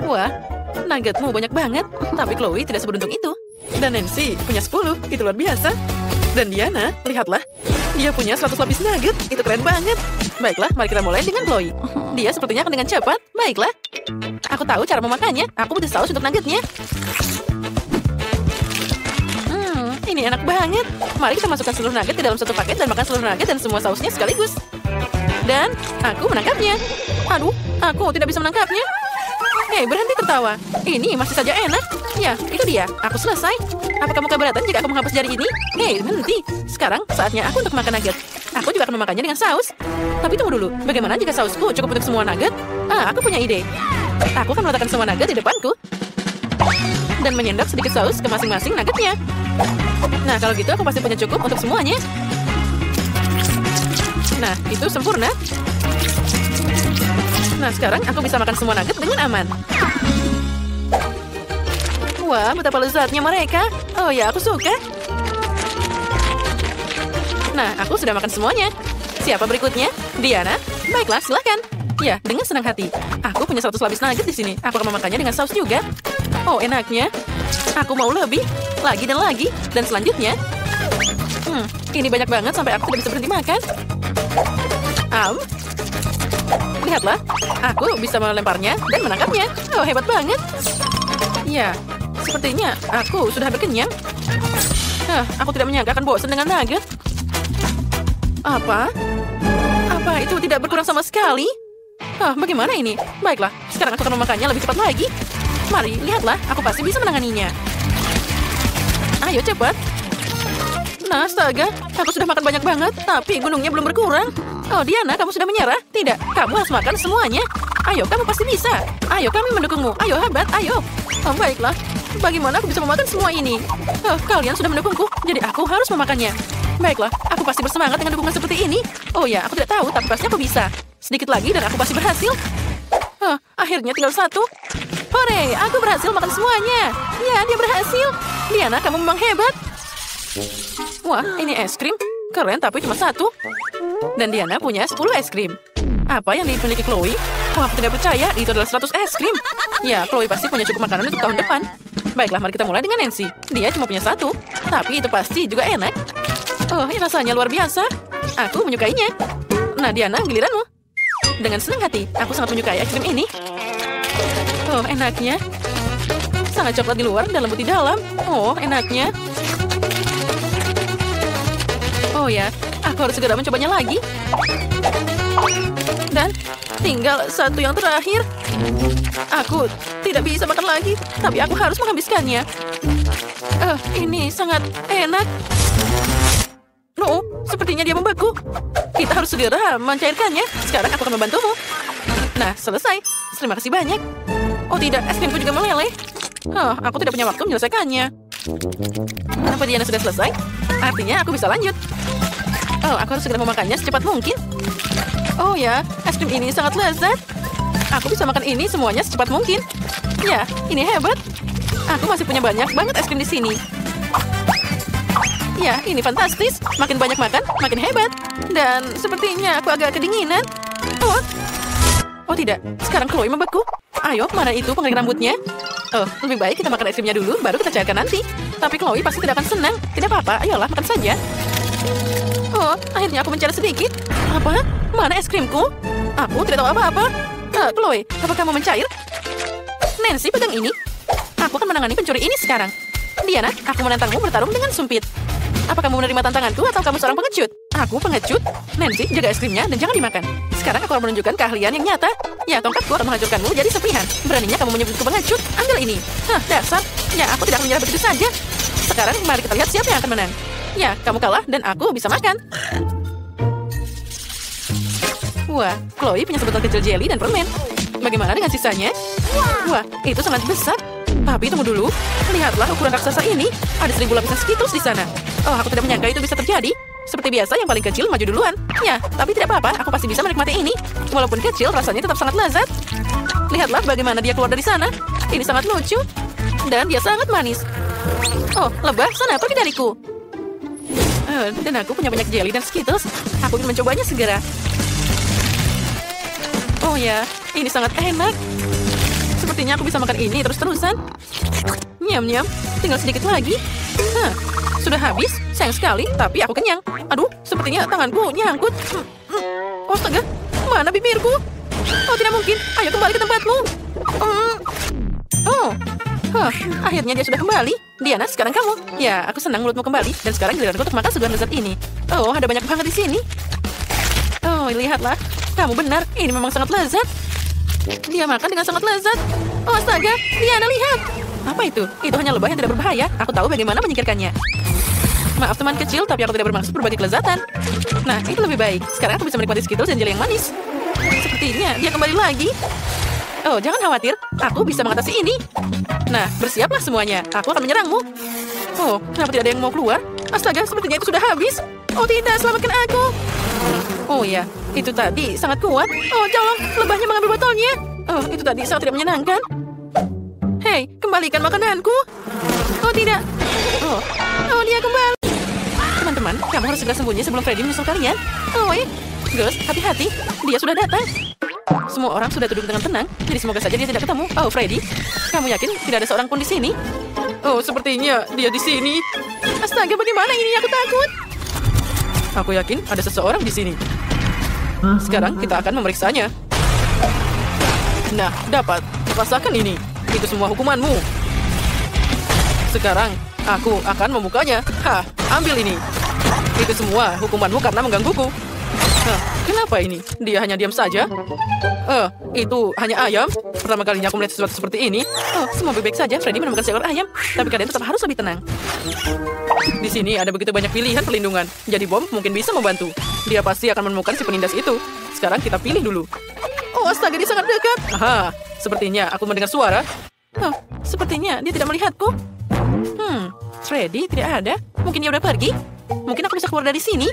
Wah, nuggetmu banyak banget. Tapi Chloe tidak seberuntung itu. Dan Nancy punya 10. Itu luar biasa. Dan Diana, lihatlah. Dia punya 100 lapis nugget. Itu keren banget. Baiklah, mari kita mulai dengan Chloe. Dia sepertinya akan dengan cepat. Baiklah. Aku tahu cara memakannya. Aku butuh saus untuk nuggetnya. Ini enak banget. Mari kita masukkan seluruh nugget ke dalam satu paket dan makan seluruh nugget dan semua sausnya sekaligus. Dan aku menangkapnya. Aduh, aku tidak bisa menangkapnya. Hei, berhenti tertawa. Ini masih saja enak. Ya, itu dia. Aku selesai. Apa kamu keberatan jika aku menghapus jari ini? Hei, berhenti. Sekarang saatnya aku untuk makan nugget. Aku juga akan memakannya dengan saus. Tapi tunggu dulu. Bagaimana jika sausku cukup untuk semua nugget? Aku punya ide. Aku akan meletakkan semua nugget di depanku. Dan menyendok sedikit saus ke masing-masing nuggetnya. Nah, kalau gitu aku pasti punya cukup untuk semuanya. Nah, itu sempurna. Nah, sekarang aku bisa makan semua nugget dengan aman. Wah, betapa lezatnya mereka. Oh ya, aku suka. Nah, aku sudah makan semuanya. Siapa berikutnya? Diana? Baiklah, silakan. Ya, dengan senang hati. Aku punya 100 lapis nugget di sini. Aku akan memakannya dengan saus juga. Oh, enaknya. Aku mau lebih. Lagi dan lagi. Dan selanjutnya. Ini banyak banget sampai aku tidak bisa berhenti makan. Lihatlah. Aku bisa melemparnya dan menangkapnya. Oh, hebat banget. Ya, sepertinya aku sudah hampir kenyang. Aku tidak menyangka akan bosan dengan nugget. Apa? Apa itu tidak berkurang sama sekali? Bagaimana ini? Baiklah, sekarang aku akan memakannya lebih cepat lagi. Mari, lihatlah. Aku pasti bisa menanganinya. Ayo, cepat. Nah, astaga. Aku sudah makan banyak banget, tapi gunungnya belum berkurang. Oh, Diana, kamu sudah menyerah? Tidak, kamu harus makan semuanya. Ayo, kamu pasti bisa. Ayo, kami mendukungmu. Ayo, hebat, ayo. Oh, baiklah. Bagaimana aku bisa memakan semua ini? Kalian sudah mendukungku, jadi aku harus memakannya. Baiklah, aku pasti bersemangat dengan dukungan seperti ini. Oh ya, aku tidak tahu, tapi pasti aku bisa. Sedikit lagi dan aku pasti berhasil. Akhirnya tinggal satu. Hore, aku berhasil makan semuanya. Ya, dia berhasil. Diana, kamu memang hebat. Wah, ini es krim. Keren, tapi cuma satu. Dan Diana punya 10 es krim. Apa yang dimiliki Chloe? Wah, aku tidak percaya. Itu adalah 100 es krim. Ya, Chloe pasti punya cukup makanan untuk tahun depan. Baiklah, mari kita mulai dengan Nancy. Dia cuma punya satu. Tapi itu pasti juga enak. Oh, ini rasanya luar biasa. Aku menyukainya. Nah, Diana, giliranmu. Dengan senang hati, aku sangat menyukai es krim ini. Oh, enaknya. Sangat coklat di luar dan lembut di dalam. Oh, enaknya. Oh ya, aku harus segera mencobanya lagi. Dan tinggal satu yang terakhir. Aku tidak bisa makan lagi, tapi aku harus menghabiskannya. Ini sangat enak. No, sepertinya dia membeku. Kita harus segera mencairkannya. Sekarang aku akan membantumu. Nah, selesai. Terima kasih banyak. Oh tidak, es krimku juga meleleh. Aku tidak punya waktu menyelesaikannya. Kenapa Diana sudah selesai? Artinya aku bisa lanjut. Oh, aku harus segera memakannya secepat mungkin. Oh ya, es krim ini sangat lezat. Aku bisa makan ini semuanya secepat mungkin. Ya, ini hebat. Aku masih punya banyak banget es krim di sini. Ya, ini fantastis. Makin banyak makan, makin hebat. Dan sepertinya aku agak kedinginan. Oh tidak, sekarang Chloe membeku. Ayo, mana itu pengering rambutnya? Oh, lebih baik kita makan es krimnya dulu, baru kita cairkan nanti. Tapi Chloe pasti tidak akan senang. Tidak apa-apa, ayolah makan saja. Oh, akhirnya aku mencari sedikit. Apa? Mana es krimku? Aku tidak tahu apa-apa. Chloe, apa kamu mencair? Nancy, pegang ini. Aku akan menangani pencuri ini sekarang. Diana, aku menantangmu bertarung dengan sumpit. Apa kamu menerima tantanganku atau kamu seorang pengecut? Aku pengecut? Nancy, jaga es krimnya dan jangan dimakan. Sekarang aku akan menunjukkan keahlian yang nyata. Ya, tongkatku akan menghancurkanmu jadi serpihan. Beraninya kamu menyebutku pengecut? Ambil ini. Dasar. Ya, aku tidak akan menyerah begitu saja. Sekarang mari kita lihat siapa yang akan menang. Ya, kamu kalah dan aku bisa makan. Wah, Chloe punya sebotol kecil jelly dan permen. Bagaimana dengan sisanya? Wah, itu sangat besar. Tapi tunggu dulu. Lihatlah ukuran raksasa ini. Ada 1000 lapisan Skittles di sana. Oh, aku tidak menyangka itu bisa terjadi. Seperti biasa, yang paling kecil maju duluan. Ya, tapi tidak apa-apa. Aku pasti bisa menikmati ini. Walaupun kecil, rasanya tetap sangat lezat. Lihatlah bagaimana dia keluar dari sana. Ini sangat lucu. Dan dia sangat manis. Oh, lebah, sana pergi dariku. Dan aku punya banyak jelly dan Skittles. Aku ingin mencobanya segera. Oh ya, ini sangat enak. sepertinya aku bisa makan ini terus-terusan. Nyam-nyam, tinggal sedikit lagi. Hah, sudah habis? Sayang sekali, tapi aku kenyang. Aduh, sepertinya tanganku nyangkut. Oh, astaga, mana bibirku? Oh, tidak mungkin. Ayo kembali ke tempatmu. Akhirnya dia sudah kembali. Diana, sekarang kamu. Ya, aku senang mulutmu kembali. Dan sekarang giliranku untuk makan sebuah lezat ini. Oh, ada banyak banget di sini. Oh, lihatlah. Kamu benar, ini memang sangat lezat. Dia makan dengan sangat lezat. Oh, astaga, Diana, lihat. Apa itu? Itu hanya lebah yang tidak berbahaya. Aku tahu bagaimana menyingkirkannya. Maaf teman kecil, tapi aku tidak bermaksud berbagi kelezatan. Nah, itu lebih baik. Sekarang aku bisa menikmati Skittles dan jelly yang manis. Sepertinya dia kembali lagi. Oh, jangan khawatir. Aku bisa mengatasi ini. Nah, bersiaplah semuanya. Aku akan menyerangmu. Oh, kenapa tidak ada yang mau keluar? Astaga, sepertinya itu sudah habis. Oh tidak, selamatkan aku. Oh ya, itu tadi sangat kuat. Oh, tolong, lebahnya mengambil botolnya. Oh, itu tadi sangat tidak menyenangkan. Hei, kembalikan makananku. Oh tidak. Oh, dia kembali. Teman-teman, kamu harus segera sembunyi sebelum Freddy menyusul kalian. Oh, Girls, hati-hati. Dia sudah datang. Semua orang sudah duduk dengan tenang, jadi semoga saja dia tidak ketemu. Oh, Freddy, kamu yakin tidak ada seorang pun di sini? Oh, sepertinya dia di sini. Astaga, bagaimana ini? Aku takut. Aku yakin ada seseorang di sini. Sekarang kita akan memeriksanya. Nah, dapat. Rasakan ini. Itu semua hukumanmu. Sekarang, aku akan membukanya. Hah, ambil ini. Itu semua hukumanmu karena menggangguku. Kenapa ini? Dia hanya diam saja. Itu hanya ayam. Pertama kalinya aku melihat sesuatu seperti ini. Semua baik-baik saja. Freddy menemukan seekor ayam. Tapi kalian tetap harus lebih tenang. Di sini ada begitu banyak pilihan perlindungan. Jadi bom mungkin bisa membantu. Dia pasti akan menemukan si penindas itu. Sekarang kita pilih dulu. Oh, astaga, dia sangat dekat. Aha, sepertinya aku mendengar suara. Sepertinya dia tidak melihatku. Freddy tidak ada. Mungkin dia udah pergi. Mungkin aku bisa keluar dari sini.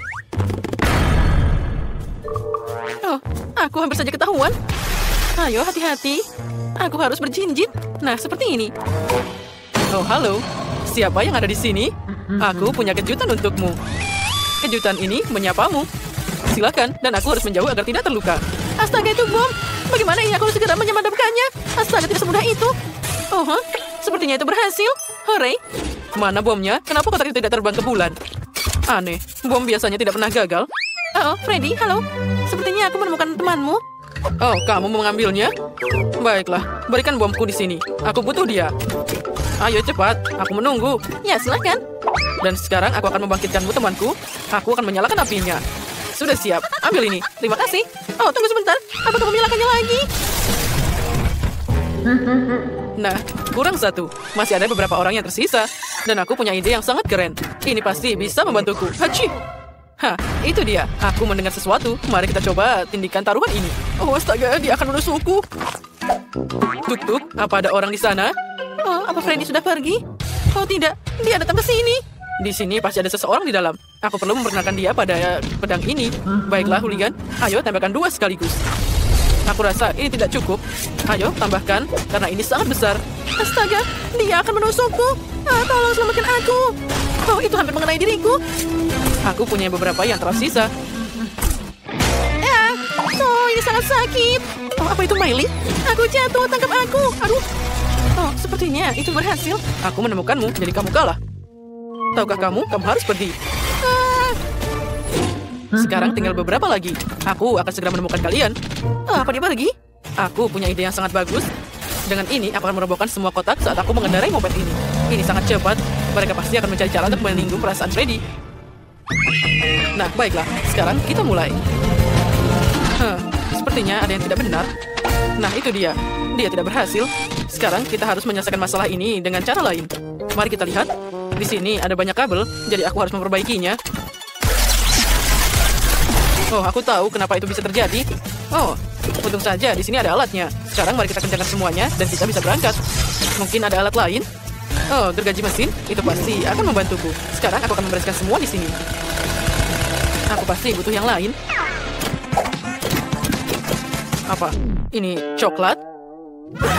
Oh, aku hampir saja ketahuan. Ayo, hati-hati. Aku harus berjinjit. Nah, seperti ini. Oh, halo. Siapa yang ada di sini? Aku punya kejutan untukmu. Kejutan ini menyapamu. Silakan, dan aku harus menjauh agar tidak terluka. Astaga, itu bom. Bagaimana ini? Aku harus segera memadamkannya. Astaga, tidak semudah itu. Oh, sepertinya itu berhasil. Hore. Mana bomnya? Kenapa kotak itu tidak terbang ke bulan? Aneh, bom biasanya tidak pernah gagal. Oh, Freddy, halo. Sepertinya aku menemukan temanmu. Oh, kamu mau mengambilnya? Baiklah, berikan bomku di sini. Aku butuh dia. Ayo cepat, aku menunggu. Ya, silakan. Dan sekarang aku akan membangkitkanmu, temanku. Aku akan menyalakan apinya. Sudah siap, ambil ini. Terima kasih. Oh, tunggu sebentar. Apa kamu menyalakannya lagi? Nah, kurang satu. Masih ada beberapa orang yang tersisa. Dan aku punya ide yang sangat keren. Ini pasti bisa membantuku. Hachi! Hah, itu dia. Aku mendengar sesuatu. Mari kita coba tindikan taruhan ini. Oh, astaga, dia akan menusukku. Tuk-tuk, apa ada orang di sana? Oh, apa Freddy sudah pergi? Oh, tidak. Dia datang ke sini. Di sini pasti ada seseorang di dalam. Aku perlu memperkenalkan dia pada pedang ini. Baiklah, hooligan. Ayo, tambahkan 2 sekaligus. Aku rasa ini tidak cukup. Ayo, tambahkan. Karena ini sangat besar. Astaga, dia akan menusukku. Tolong selamatkan aku. Oh, itu hampir mengenai diriku. Aku punya beberapa yang tersisa. Oh, ini sangat sakit. Oh, apa itu Miley? Aku jatuh, tangkap aku. Aduh. Oh, sepertinya itu berhasil. Aku menemukanmu, jadi kamu kalah. Tahukah kamu harus pergi. Sekarang tinggal beberapa lagi. Aku akan segera menemukan kalian. Apa dia pergi? Aku punya ide yang sangat bagus. Dengan ini, aku akan merobohkan semua kotak saat aku mengendarai moped ini. Ini sangat cepat. Mereka pasti akan mencari cara untuk melindungi perasaan Freddy. Nah, baiklah. Sekarang kita mulai. Sepertinya ada yang tidak benar. Nah, itu dia. Dia tidak berhasil. Sekarang kita harus menyelesaikan masalah ini dengan cara lain. Mari kita lihat. Di sini ada banyak kabel, jadi aku harus memperbaikinya. Oh, aku tahu kenapa itu bisa terjadi. Oh, untung saja di sini ada alatnya. Sekarang mari kita kencangkan semuanya dan kita bisa berangkat. Mungkin ada alat lain. Oh, gergaji mesin. Itu pasti akan membantuku. Sekarang aku akan membereskan semua di sini. Aku pasti butuh yang lain. Apa? Ini coklat?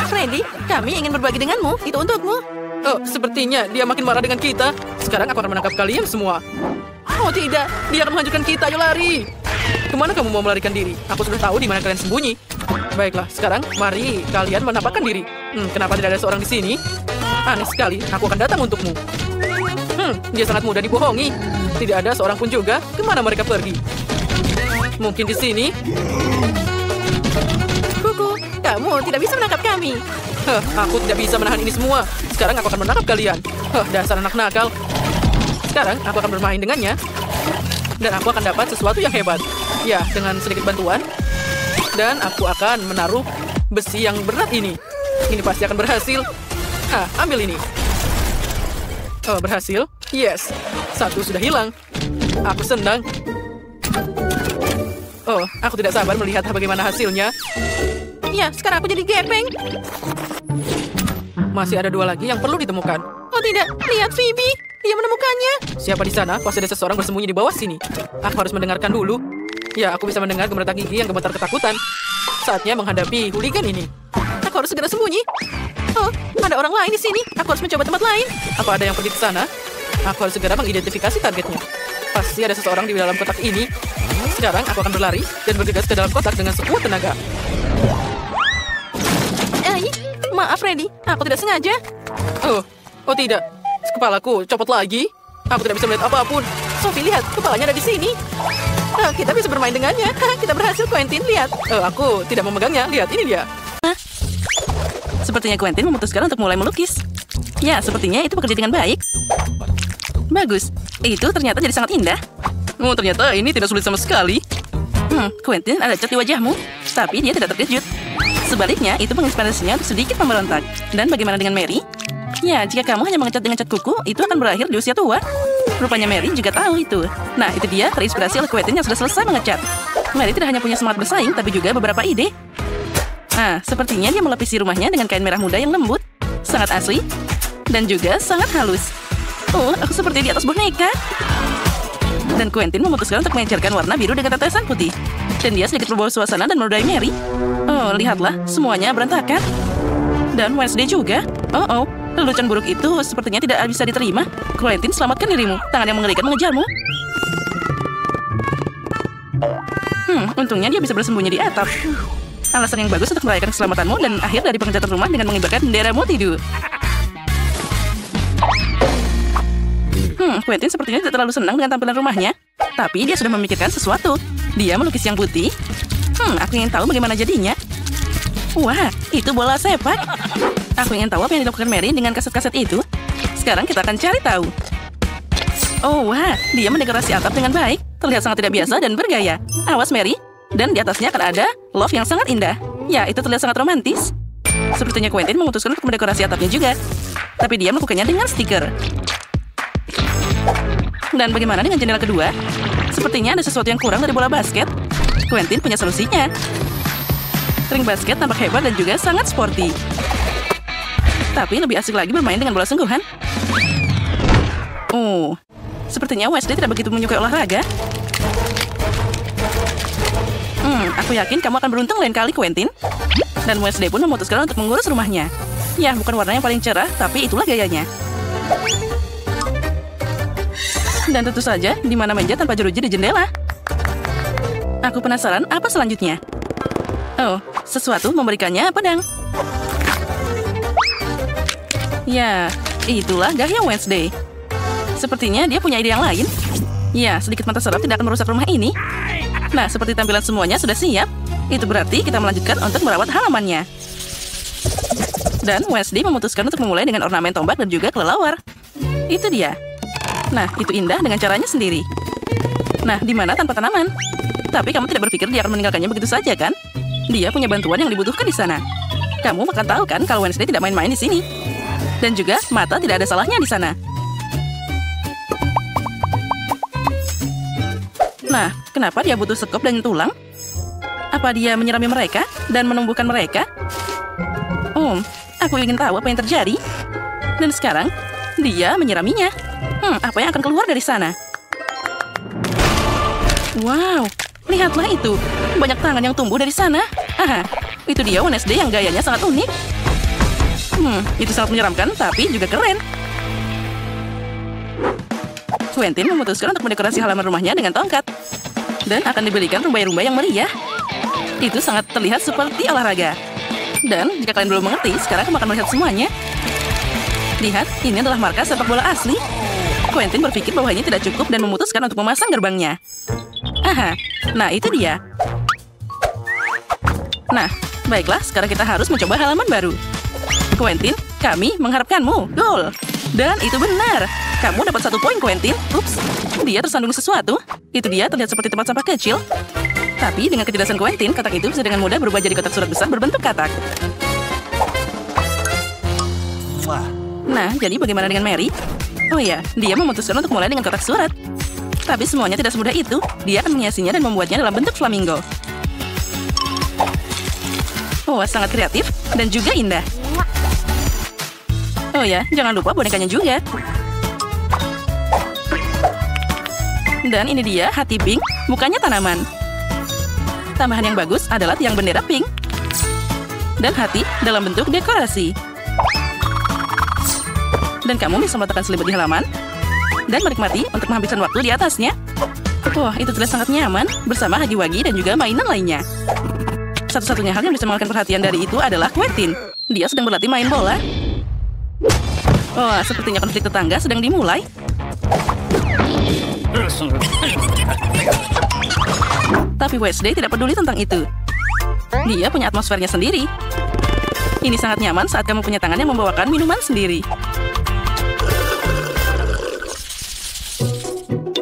Freddy, kami ingin berbagi denganmu. Itu untukmu. Oh, sepertinya dia makin marah dengan kita. Sekarang aku akan menangkap kalian semua. Oh tidak, dia akan menghancurkan kita. Ayo lari. Kemana kamu mau melarikan diri? Aku sudah tahu di mana kalian sembunyi. Baiklah, sekarang mari kalian menampakkan diri. Kenapa tidak ada seorang di sini? Aneh sekali, aku akan datang untukmu. Dia sangat mudah dibohongi. Tidak ada seorang pun juga. Kemana mereka pergi? Mungkin di sini. Kuku, kamu tidak bisa menangkap kami. Aku tidak bisa menahan ini semua. Sekarang aku akan menangkap kalian. Dasar anak nakal. Sekarang aku akan bermain dengannya. Dan aku akan dapat sesuatu yang hebat. Ya, dengan sedikit bantuan. Dan aku akan menaruh besi yang berat ini. Ini pasti akan berhasil. Ambil ini. Berhasil. Yes. Satu sudah hilang. Aku senang. Aku tidak sabar melihat bagaimana hasilnya. Ya, sekarang aku jadi gepeng. Masih ada 2 lagi yang perlu ditemukan. Oh tidak, lihat Phoebe. Dia menemukannya. Siapa di sana? Pasti ada seseorang bersembunyi di bawah sini. Aku harus mendengarkan dulu. Ya, aku bisa mendengar gemetar gigi yang gemetar ketakutan. Saatnya menghadapi hooligan ini. Aku harus segera sembunyi. Ada orang lain di sini. Aku harus mencoba tempat lain. Apa ada yang pergi ke sana? Aku harus segera mengidentifikasi targetnya. Pasti ada seseorang di dalam kotak ini. Sekarang aku akan berlari dan bergegas ke dalam kotak dengan sekuat tenaga. Maaf, Freddy. Aku tidak sengaja. Oh tidak. Kepalaku copot lagi. Aku tidak bisa melihat apapun. Sophie, lihat. Kepalanya ada di sini. Kita bisa bermain dengannya. Kita berhasil, Quentin. Lihat. Aku tidak memegangnya. Lihat, ini dia. Sepertinya Quentin memutuskan untuk mulai melukis. Ya, sepertinya itu bekerja dengan baik. Bagus. Itu ternyata jadi sangat indah. Ternyata ini tidak sulit sama sekali. Quentin ada cat di wajahmu. Tapi dia tidak terkejut. Sebaliknya, itu menginspirasinya untuk sedikit memberontak. Dan bagaimana dengan Mary? Ya, jika kamu hanya mengecat dengan cat kuku, itu akan berakhir di usia tua. Rupanya Mary juga tahu itu. Nah, itu dia terinspirasi oleh Quentin yang sudah selesai mengecat. Mary tidak hanya punya semangat bersaing, tapi juga beberapa ide. Sepertinya dia melapisi rumahnya dengan kain merah muda yang lembut. Sangat asli. Dan juga sangat halus. Aku seperti di atas boneka. Dan Quentin memutuskan untuk mengejarkan warna biru dengan tetesan putih. Dan dia sedikit berbawa suasana dan menodai Mary. Lihatlah, semuanya berantakan. Dan Wednesday juga. Lelucon buruk itu sepertinya tidak bisa diterima. Quentin, selamatkan dirimu. Tangan yang mengerikan mengejarmu. Untungnya dia bisa bersembunyi di atap. Alasan yang bagus untuk merayakan keselamatanmu dan akhir dari pengecatan rumah dengan mengibarkan bendera multidu. Quentin sepertinya tidak terlalu senang dengan tampilan rumahnya. Tapi dia sudah memikirkan sesuatu. Dia melukis yang putih. Aku ingin tahu bagaimana jadinya. Wah, itu bola sepak. Aku ingin tahu apa yang dilakukan Mary dengan kaset-kaset itu. Sekarang kita akan cari tahu. Wah, dia mendekorasi atap dengan baik. Terlihat sangat tidak biasa dan bergaya. Awas, Mary. Dan di atasnya akan ada love yang sangat indah. Ya, itu terlihat sangat romantis. Sepertinya Quentin memutuskan untuk mendekorasi atapnya juga. Tapi dia melakukannya dengan stiker. Dan bagaimana dengan jendela kedua? Sepertinya ada sesuatu yang kurang dari bola basket. Quentin punya solusinya. Ring basket tampak hebat dan juga sangat sporty. Tapi lebih asik lagi bermain dengan bola sungguhan. Sepertinya Wesley tidak begitu menyukai olahraga. Aku yakin kamu akan beruntung lain kali, Quentin. Dan Wesley pun memutuskan untuk mengurus rumahnya. Ya, bukan warna yang paling cerah, tapi itulah gayanya. Dan tentu saja, di mana meja tanpa jeruji di jendela. Aku penasaran apa selanjutnya. Sesuatu memberikannya pedang. Ya, itulah gaya Wednesday. Sepertinya dia punya ide yang lain. Ya, sedikit mata serap tidak akan merusak rumah ini. Nah, seperti tampilan semuanya sudah siap. Itu berarti kita melanjutkan untuk merawat halamannya. Dan Wednesday memutuskan untuk memulai dengan ornamen tombak dan juga kelelawar. Itu dia. Nah, itu indah dengan caranya sendiri. Nah, di mana tanpa tanaman? Tapi kamu tidak berpikir dia akan meninggalkannya begitu saja, kan? Dia punya bantuan yang dibutuhkan di sana. Kamu akan tahu kan kalau Wednesday tidak main-main di sini. Dan juga mata tidak ada salahnya di sana. Nah, kenapa dia butuh sekop dan tulang? Apa dia menyirami mereka dan menumbuhkan mereka? Aku ingin tahu apa yang terjadi. Dan sekarang, dia menyiraminya. Apa yang akan keluar dari sana? Wow, lihatlah itu. Banyak tangan yang tumbuh dari sana. Itu dia Wednesday yang gayanya sangat unik. Itu sangat menyeramkan, tapi juga keren. Quentin memutuskan untuk mendekorasi halaman rumahnya dengan tongkat. Dan akan diberikan rumbai-rumbai yang meriah. Itu sangat terlihat seperti olahraga. Dan jika kalian belum mengerti, sekarang kamu akan melihat semuanya. Lihat, ini adalah markas sepak bola asli. Quentin berpikir bahwa ini tidak cukup dan memutuskan untuk memasang gerbangnya. Aha, nah itu dia. Nah, baiklah, sekarang kita harus mencoba halaman baru. Quentin, kami mengharapkanmu. Gol. Dan itu benar. Kamu dapat 1 poin, Quentin. Ups, dia tersandung sesuatu. Itu dia terlihat seperti tempat sampah kecil. Tapi dengan kecerdasan Quentin, kotak itu bisa dengan mudah berubah jadi kotak surat besar berbentuk katak. Nah, jadi bagaimana dengan Mary? Oh ya, dia memutuskan untuk mulai dengan kotak surat. Tapi semuanya tidak semudah itu. Dia akan menghiasinya dan membuatnya dalam bentuk flamingo. Oh, sangat kreatif dan juga indah. Oh ya, jangan lupa bonekanya juga. Dan ini dia hati pink, bukannya tanaman. Tambahan yang bagus adalah tiang bendera pink. Dan hati dalam bentuk dekorasi. Dan kamu bisa meletakkan selimut di halaman dan menikmati untuk menghabiskan waktu di atasnya. Wah, itu terlihat sangat nyaman bersama hagi-wagi dan juga mainan lainnya. Satu-satunya hal yang bisa mengalihkan perhatian dari itu adalah Quentin. Dia sedang berlatih main bola. Wah, sepertinya konflik tetangga sedang dimulai. Tapi Wednesday tidak peduli tentang itu. Dia punya atmosfernya sendiri. Ini sangat nyaman saat kamu punya tangan yang membawakan minuman sendiri.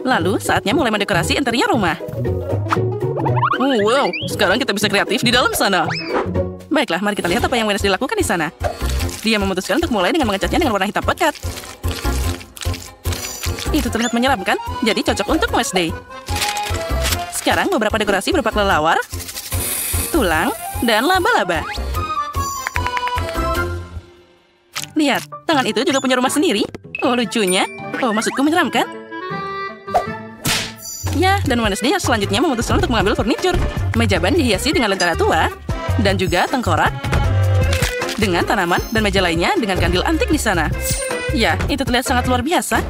Lalu, saatnya mulai mendekorasi interior rumah. Oh, wow, sekarang kita bisa kreatif di dalam sana. Baiklah, mari kita lihat apa yang Wednesday lakukan di sana. Dia memutuskan untuk mulai dengan mengecatnya dengan warna hitam pekat. Itu terlihat menyeramkan, jadi cocok untuk Wednesday. Sekarang beberapa dekorasi berupa kelelawar, tulang, dan laba-laba. Lihat, tangan itu juga punya rumah sendiri. Oh, lucunya. Oh, maksudku menyeramkan. Ya, dan Wednesday selanjutnya memutuskan untuk mengambil furniture. Meja ban dihiasi dengan lentera tua, dan juga tengkorak, dengan tanaman dan meja lainnya dengan kandil antik di sana. Ya, itu terlihat sangat luar biasa.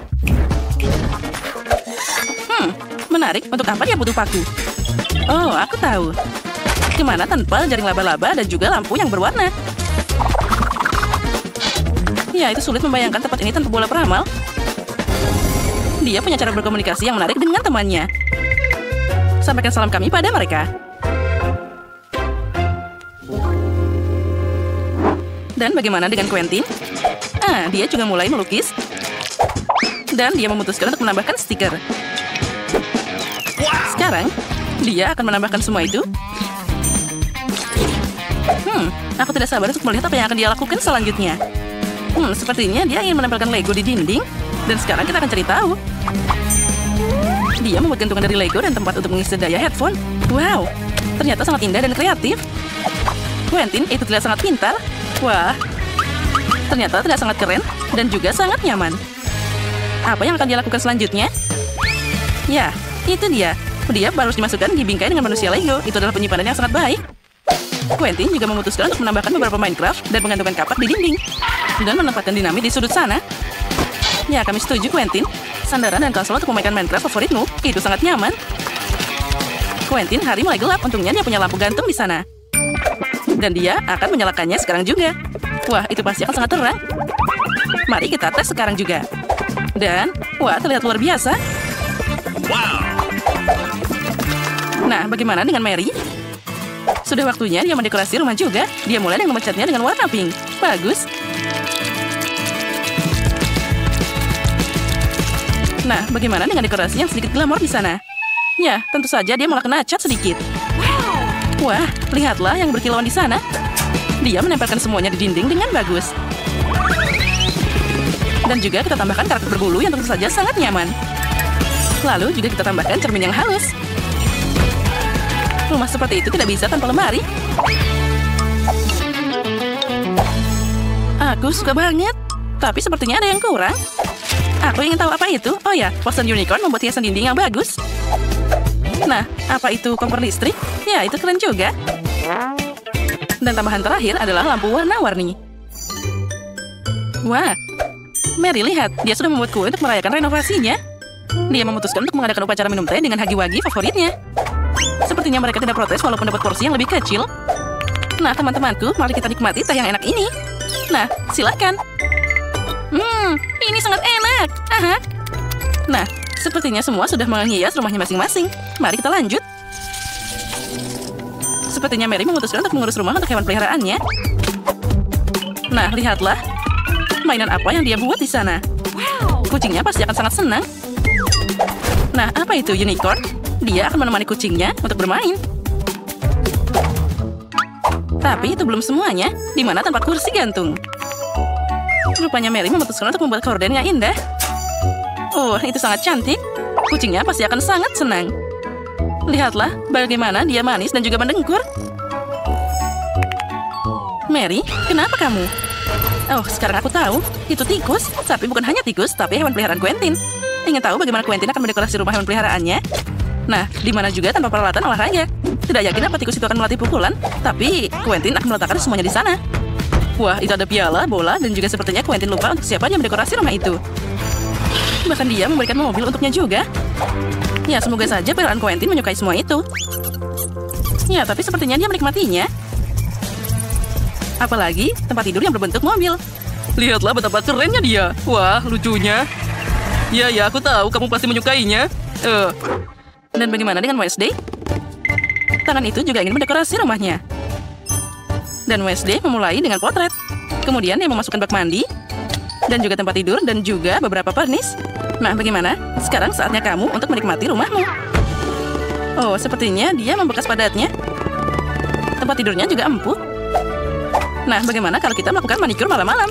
Menarik. Untuk apa dia butuh paku? Oh, aku tahu. Gimana tanpa jaring laba-laba dan juga lampu yang berwarna? Ya, itu sulit membayangkan tempat ini tanpa bola peramal. Dia punya cara berkomunikasi yang menarik dengan temannya. Sampaikan salam kami pada mereka. Dan bagaimana dengan Quentin? Dia juga mulai melukis. Dan dia memutuskan untuk menambahkan stiker. Sekarang, dia akan menambahkan semua itu. Aku tidak sabar untuk melihat apa yang akan dia lakukan selanjutnya. Sepertinya dia ingin menempelkan Lego di dinding. Dan sekarang kita akan cari tahu. Dia membuat gantungan dari Lego dan tempat untuk mengisi daya headphone. Wow, ternyata sangat indah dan kreatif. Quentin, itu terlihat sangat pintar. Wah, ternyata terlihat sangat keren dan juga sangat nyaman. Apa yang akan dia lakukan selanjutnya? Ya, itu dia. Dia harus dimasukkan di bingkai dengan manusia Lego. Itu adalah penyimpanan yang sangat baik. Quentin juga memutuskan untuk menambahkan beberapa Minecraft dan menggantungkan kapak di dinding. Dan menempatkan dinamit di sudut sana. Ya, kami setuju, Quentin. Sandaran dan konsol untuk memainkan Minecraft favoritmu. Itu sangat nyaman. Quentin, hari mulai gelap. Untungnya dia punya lampu gantung di sana. Dan dia akan menyalakannya sekarang juga. Wah, itu pasti akan sangat terang. Mari kita tes sekarang juga. Dan, wah, terlihat luar biasa. Wow. Nah, bagaimana dengan Mary? Sudah waktunya dia mendekorasi rumah juga. Dia mulai dengan memecatnya dengan warna pink. Bagus. Nah, bagaimana dengan dekorasi yang sedikit glamor di sana? Ya, tentu saja dia malah kena cat sedikit. Wah, lihatlah yang berkilauan di sana. Dia menempelkan semuanya di dinding dengan bagus. Dan juga kita tambahkan karakter berbulu yang tentu saja sangat nyaman. Lalu juga kita tambahkan cermin yang halus. Rumah seperti itu tidak bisa tanpa lemari. Aku suka banget. Tapi sepertinya ada yang kurang. Aku ingin tahu apa itu. Oh ya, poster unicorn membuat hiasan dinding yang bagus. Nah, apa itu kompor listrik? Ya, itu keren juga. Dan tambahan terakhir adalah lampu warna-warni. Wah, Mary, lihat. Dia sudah membuat kue untuk merayakan renovasinya. Dia memutuskan untuk mengadakan upacara minum teh dengan hagi-wagi favoritnya. Sepertinya mereka tidak protes walaupun dapat porsi yang lebih kecil. Nah, teman-temanku, mari kita nikmati teh yang enak ini. Nah, silakan. Ini sangat enak. Aha. Nah, sepertinya semua sudah menghias rumahnya masing-masing. Mari kita lanjut. Sepertinya Mary memutuskan untuk mengurus rumah untuk hewan peliharaannya. Nah, lihatlah. Mainan apa yang dia buat di sana. Kucingnya pasti akan sangat senang. Nah, apa itu unicorn? Dia akan menemani kucingnya untuk bermain. Tapi itu belum semuanya. Di mana tempat kursi gantung? Rupanya Mary memutuskan untuk membuat korden yang indah. Oh, itu sangat cantik. Kucingnya pasti akan sangat senang. Lihatlah bagaimana dia manis dan juga mendengkur. Mary, kenapa kamu? Oh, sekarang aku tahu. Itu tikus. Tapi bukan hanya tikus, tapi hewan peliharaan Quentin. Ingin tahu bagaimana Quentin akan mendekorasi rumah hewan peliharaannya? Nah, di mana juga tanpa peralatan olahraga. Tidak yakin apa tikus itu akan melatih pukulan, tapi Quentin akan meletakkan semuanya di sana. Wah, itu ada piala, bola, dan juga sepertinya Quentin lupa untuk siapa yang mendekorasi rumah itu. Bahkan dia memberikan mobil untuknya juga. Ya, semoga saja peliharaan Quentin menyukai semua itu. Ya, tapi sepertinya dia menikmatinya. Apalagi tempat tidur yang berbentuk mobil. Lihatlah betapa kerennya dia. Wah, lucunya. Ya, aku tahu kamu pasti menyukainya. Dan bagaimana dengan Wednesday? Tangan itu juga ingin mendekorasi rumahnya. Dan Wednesday memulai dengan potret. Kemudian dia memasukkan bak mandi, dan juga tempat tidur, dan juga beberapa pernis. Nah, bagaimana? Sekarang saatnya kamu untuk menikmati rumahmu. Oh, sepertinya dia membekas padatnya. Tempat tidurnya juga empuk. Nah, bagaimana kalau kita melakukan manikur malam-malam?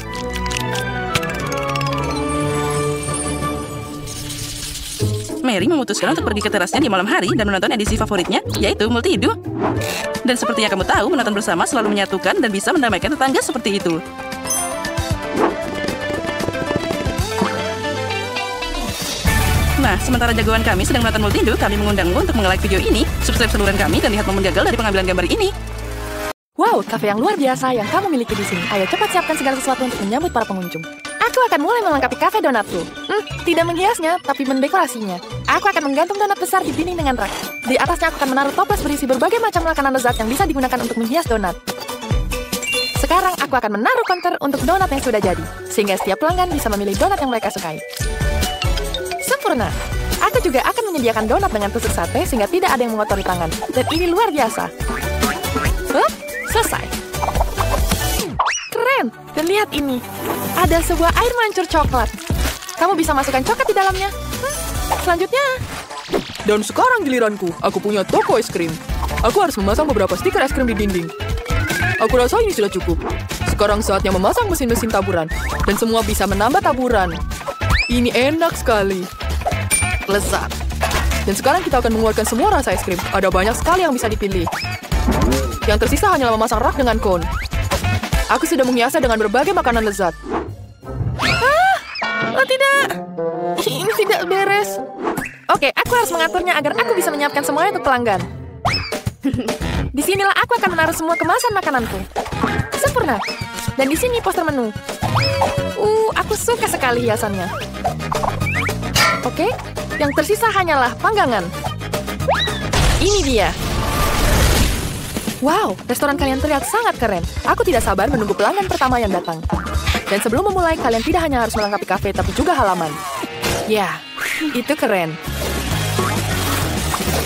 Mary memutuskan untuk pergi ke terasnya di malam hari dan menonton edisi favoritnya, yaitu Multidu. Dan seperti yang kamu tahu, menonton bersama selalu menyatukan dan bisa mendamaikan tetangga seperti itu. Nah, sementara jagoan kami sedang menonton Multidu, kami mengundangmu untuk nge-like video ini, subscribe saluran kami, dan lihat momen gagal dari pengambilan gambar ini. Wow, kafe yang luar biasa yang kamu miliki di sini. Ayo cepat siapkan segala sesuatu untuk menyambut para pengunjung. Aku akan mulai melengkapi kafe donatku. Tidak menghiasnya, tapi mendekorasinya. Aku akan menggantung donat besar di dinding dengan rak. Di atasnya aku akan menaruh toples berisi berbagai macam makanan lezat yang bisa digunakan untuk menghias donat. Sekarang aku akan menaruh counter untuk donat yang sudah jadi, sehingga setiap pelanggan bisa memilih donat yang mereka sukai. Sempurna. Aku juga akan menyediakan donat dengan tusuk sate sehingga tidak ada yang mengotori tangan. Dan ini luar biasa. Selesai. Keren. Dan lihat ini. Ada sebuah air mancur coklat. Kamu bisa masukkan coklat di dalamnya. Selanjutnya. Dan sekarang giliranku. Aku punya toko es krim. Aku harus memasang beberapa stiker es krim di dinding. Aku rasa ini sudah cukup. Sekarang saatnya memasang mesin-mesin taburan. Dan semua bisa menambah taburan. Ini enak sekali. Lezat. Dan sekarang kita akan mengeluarkan semua rasa es krim. Ada banyak sekali yang bisa dipilih. Yang tersisa hanyalah memasang rak dengan cone. Aku sudah menghiasnya dengan berbagai makanan lezat. Oh tidak. Ini tidak beres. Oke, aku harus mengaturnya agar aku bisa menyiapkan semuanya untuk pelanggan. Disinilah aku akan menaruh semua kemasan makananku. Sempurna. Dan di sini poster menu. Aku suka sekali hiasannya. Oke, yang tersisa hanyalah panggangan. Ini dia. Wow, restoran kalian terlihat sangat keren. Aku tidak sabar menunggu pelanggan pertama yang datang. Dan sebelum memulai, kalian tidak hanya harus melengkapi kafe, tapi juga halaman. Ya, itu keren.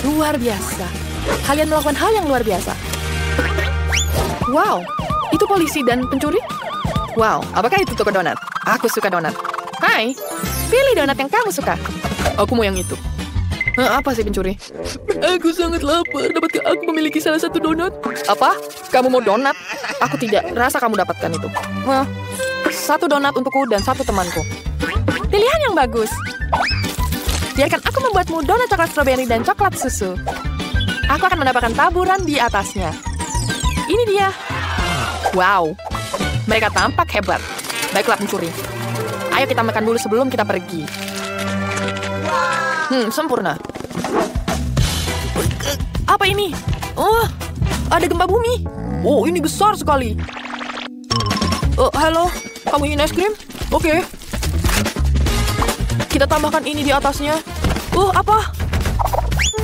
Luar biasa. Kalian melakukan hal yang luar biasa. Wow, itu polisi dan pencuri? Wow, apakah itu toko donat? Aku suka donat. Hai, pilih donat yang kamu suka. Aku mau yang itu. Apa sih pencuri? Aku sangat lapar. Dapatkah aku memiliki salah satu donat? Apa? Kamu mau donat? Aku tidak. Rasa kamu dapatkan itu. Satu donat untukku dan satu temanku. Pilihan yang bagus. Biarkan aku membuatmu donat coklat stroberi dan coklat susu. Aku akan menambahkan taburan di atasnya. Ini dia. Wow. Mereka tampak hebat. Baiklah pencuri. Ayo kita makan dulu sebelum kita pergi. Sempurna. Apa ini? Oh, ada gempa bumi. Oh, ini besar sekali. Halo, kamu ingin es krim? Oke. Kita tambahkan ini di atasnya. Apa?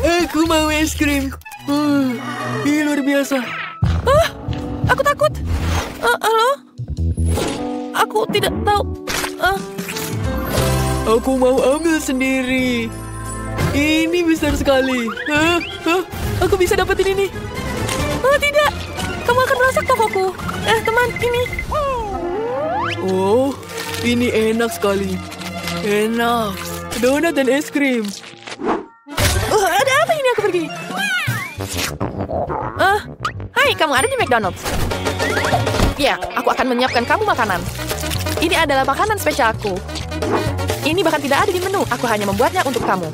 Aku mau es krim. Ini luar biasa. Aku takut. Halo? Aku tidak tahu. Aku mau ambil sendiri. Ini besar sekali. Aku bisa dapetin ini. Oh, tidak. Kamu akan merusak tokoku. Teman, ini. Oh, ini enak sekali. Enak. Donat dan es krim. Ada apa ini aku pergi? Hai, kamu ada di McDonald's. Ya, aku akan menyiapkan kamu makanan. Ini adalah makanan spesialku. Ini bahkan tidak ada di menu. Aku hanya membuatnya untuk kamu.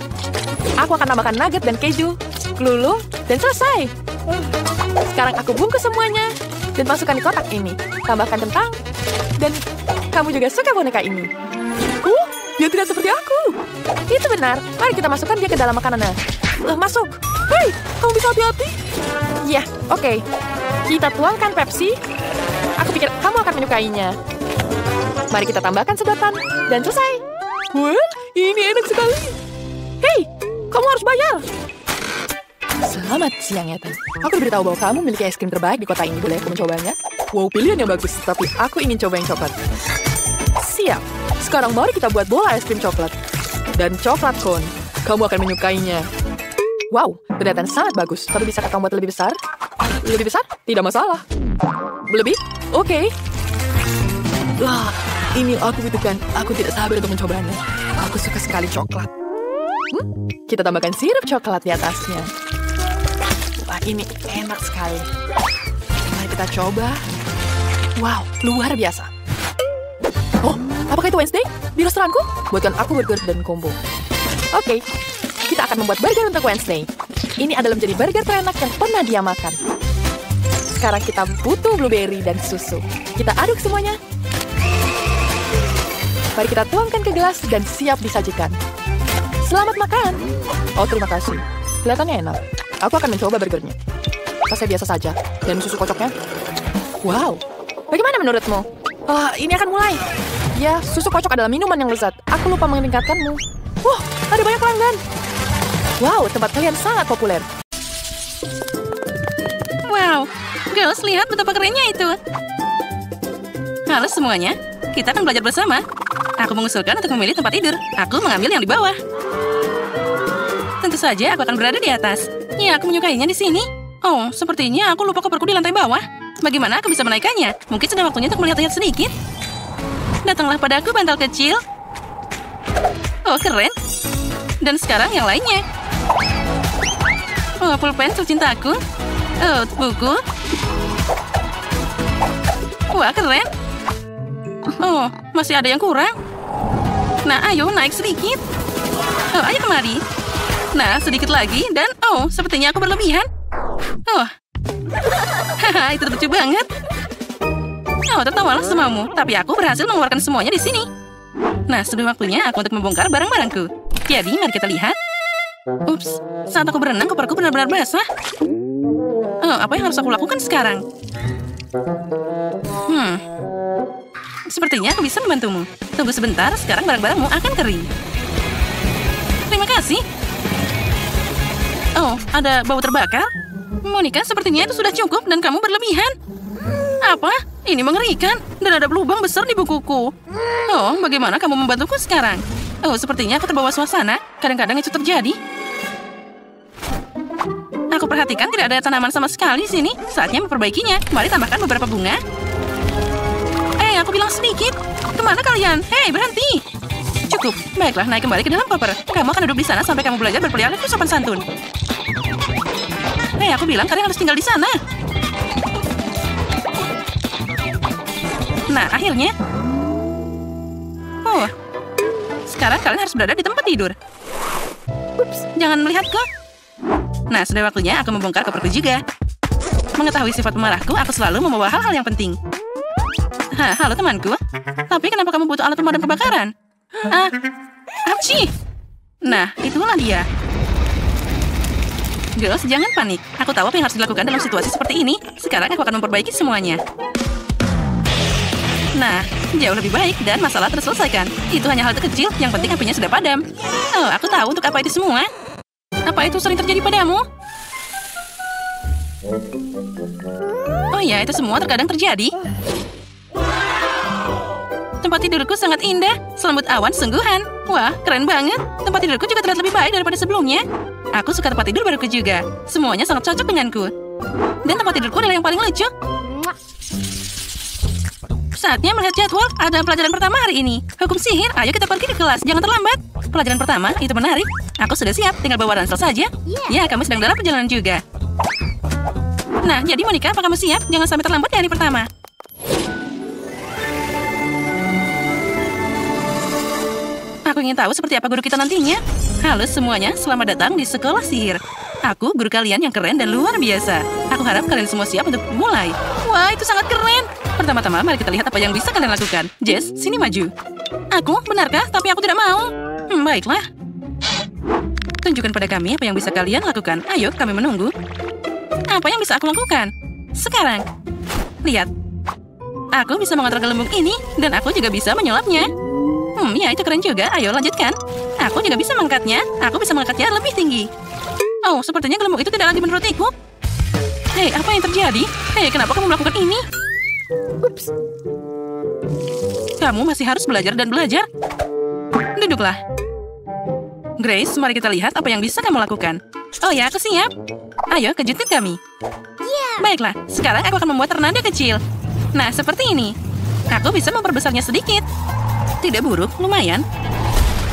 Aku akan tambahkan nugget dan keju, kelulung, dan selesai. Sekarang aku bungkus semuanya dan masukkan di kotak ini. Tambahkan kentang, dan kamu juga suka boneka ini. Dia tidak seperti aku. Itu benar. Mari kita masukkan dia ke dalam makanannya. Masuk. Hei, kamu bisa hati-hati. Ya, oke. Kita tuangkan Pepsi. Aku pikir kamu akan menyukainya. Mari kita tambahkan sedotan, dan selesai. Well, ini enak sekali. Hei, kamu harus bayar. Selamat siang, Ethan. Aku diberitahu bahwa kamu memiliki es krim terbaik di kota ini. Boleh aku mencobanya? Wow, pilihan yang bagus. Tapi aku ingin coba yang coklat. Siap. Sekarang mari kita buat bola es krim coklat. Dan coklat cone. Kamu akan menyukainya. Wow, kelihatan sangat bagus. Tapi bisakah kamu buat lebih besar? Lebih besar? Tidak masalah. Lebih? Oke. Wah, ini yang aku butuhkan. Aku tidak sabar untuk mencobanya. Aku suka sekali coklat. Kita tambahkan sirup coklat di atasnya. Wah, ini enak sekali. Mari kita coba. Wow, luar biasa. Oh, apakah itu Wednesday? Di restoranku? Buatkan aku burger dan combo. Oke, kita akan membuat burger untuk Wednesday. Ini adalah menjadi burger terenak yang pernah dia makan. Sekarang kita butuh blueberry dan susu. Kita aduk semuanya. Mari kita tuangkan ke gelas dan siap disajikan. Selamat makan. Oh, terima kasih. Kelihatannya enak. Aku akan mencoba burgernya. Rasanya biasa saja. Dan susu kocoknya. Wow. Bagaimana menurutmu? Ini akan mulai. Ya, susu kocok adalah minuman yang lezat. Aku lupa meningkatkanmu. Wah, ada banyak pelanggan. Wow, tempat kalian sangat populer. Wow, girls, lihat betapa kerennya itu. Halo semuanya, kita akan belajar bersama. Aku mengusulkan untuk memilih tempat tidur. Aku mengambil yang di bawah. Tentu saja aku akan berada di atas. Ya, aku menyukainya di sini. Oh, sepertinya aku lupa koperku di lantai bawah. Bagaimana aku bisa menaikkannya? Mungkin sudah waktunya untuk melihat-lihat sedikit. Datanglah padaku, bantal kecil. Oh, keren. Dan sekarang yang lainnya. Oh, pulpen cintaku. Oh, buku. Wah, keren. Oh, masih ada yang kurang. Nah, ayo naik sedikit. Oh, ayo kemari. Nah, sedikit lagi. Dan, oh, sepertinya aku berlebihan. Oh. Haha, itu lucu banget. Oh, tertawalah semamu. Tapi aku berhasil mengeluarkan semuanya di sini. Nah, sudah waktunya aku untuk membongkar barang-barangku. Jadi, mari kita lihat. Ups, saat aku berenang, koperku benar-benar basah. Oh, apa yang harus aku lakukan sekarang? Sepertinya aku bisa membantumu. Tunggu sebentar, sekarang barang-barangmu akan kering. Terima kasih. Oh, ada bau terbakar? Monica, sepertinya itu sudah cukup dan kamu berlebihan. Apa? Ini mengerikan. Dan ada lubang besar di bukuku. Oh, bagaimana kamu membantuku sekarang? Oh, sepertinya aku terbawa suasana. Kadang-kadang itu terjadi. Aku perhatikan tidak ada tanaman sama sekali di sini. Saatnya memperbaikinya. Mari tambahkan beberapa bunga. Aku bilang sedikit. Kemana kalian? Hei, berhenti. Cukup. Baiklah, naik kembali ke dalam koper. Kamu akan duduk di sana sampai kamu belajar berpelihara sopan santun. Hei, aku bilang kalian harus tinggal di sana. Nah, akhirnya. Oh. Sekarang kalian harus berada di tempat tidur. Ups, jangan melihatku. Nah, sudah waktunya aku membongkar koperku juga. Mengetahui sifat pemarahku, aku selalu membawa hal-hal yang penting. Halo temanku. Tapi kenapa kamu butuh alat pemadam kebakaran? Apci. Nah, itulah dia. Girls, jangan panik. Aku tahu apa yang harus dilakukan dalam situasi seperti ini. Sekarang aku akan memperbaiki semuanya. Nah, jauh lebih baik dan masalah terselesaikan. Itu hanya hal kecil, yang penting apinya sudah padam. Oh, aku tahu untuk apa itu semua. Apa itu sering terjadi padamu? Oh Oh ya, itu semua terkadang terjadi. Tempat tidurku sangat indah. Selembut awan sungguhan. Wah, keren banget. Tempat tidurku juga terlihat lebih baik daripada sebelumnya. Aku suka tempat tidur baruku juga. Semuanya sangat cocok denganku. Dan tempat tidurku adalah yang paling lucu. Saatnya melihat jadwal. Ada pelajaran pertama hari ini. Hukum sihir. Ayo kita pergi ke kelas. Jangan terlambat. Pelajaran pertama, itu menarik. Aku sudah siap. Tinggal bawa ransel saja. Ya, kami sedang dalam perjalanan juga. Nah, jadi Monica, apa kamu siap? Jangan sampai terlambat di hari pertama. Aku ingin tahu seperti apa guru kita nantinya. Halo semuanya, selamat datang di Sekolah Sihir. Aku guru kalian yang keren dan luar biasa. Aku harap kalian semua siap untuk mulai. Wah, itu sangat keren. Pertama-tama, mari kita lihat apa yang bisa kalian lakukan. Jess, sini maju. Aku, benarkah? Tapi aku tidak mau. Baiklah. Tunjukkan pada kami apa yang bisa kalian lakukan. Ayo, kami menunggu. Apa yang bisa aku lakukan? Sekarang. Lihat. Aku bisa mengontrol gelembung ini, dan aku juga bisa menyulapnya. Ya itu keren juga. Ayo lanjutkan. Aku juga bisa mengangkatnya. Aku bisa mengangkatnya lebih tinggi. Oh, sepertinya gelembung itu tidak lagi menurutiku. Hei, apa yang terjadi? Hei, kenapa kamu melakukan ini? Ups. Kamu masih harus belajar dan belajar. Duduklah. Grace, mari kita lihat apa yang bisa kamu lakukan. Oh ya, aku siap. Ayo, kejutin kami. Baiklah, sekarang aku akan membuat tornado kecil. Nah, seperti ini. Aku bisa memperbesarnya sedikit. Tidak buruk, lumayan.